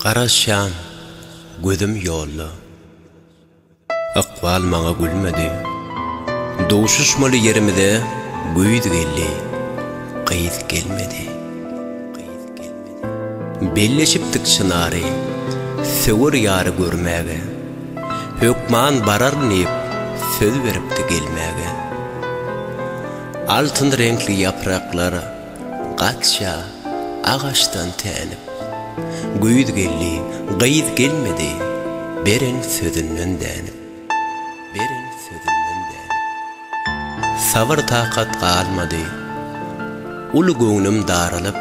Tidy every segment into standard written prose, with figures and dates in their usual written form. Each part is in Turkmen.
Garaşan, gözüm yollu. Akval maňa gülmedi. Doğuşuşmalı yerimide güýd geldi, gyýd gelmedi. Belleşipdik çynary, söwür ýary görmäge. Hökman barar nip, söz beripdi gelmäge. Altın renkli yapraklar gaçça ağaçtan tänip. Güýd geldi, gyýd gelmedi. Beren sözünden dänip. Beren sözünden dänip. Sabır takat galmady. Ulu göňlüm daralyp,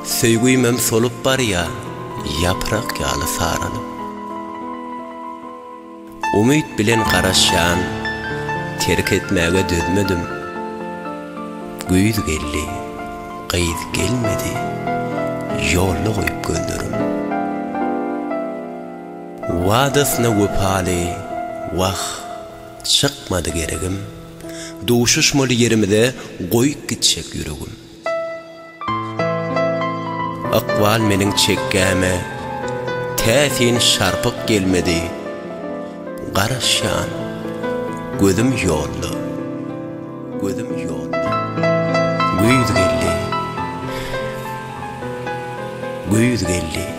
söýgüýmem solup barýa, yaprak ýaly saralyp. Umyt bilen garaşan, terk etmäge dözmedim. Güýd geldi, gyýd gelmedi. Ýolly goýup gönderim. Wadasyna wepaly, wah çykmady geregim. Doğuşuşmaly yerimide goýup gitjek ýüregim. Akval meniň çekkäme täsin şarpyp gelmedi. Garaşan, gözüm ýolly. Gözüm ýolly. Güýd geldi. Güýd geldi.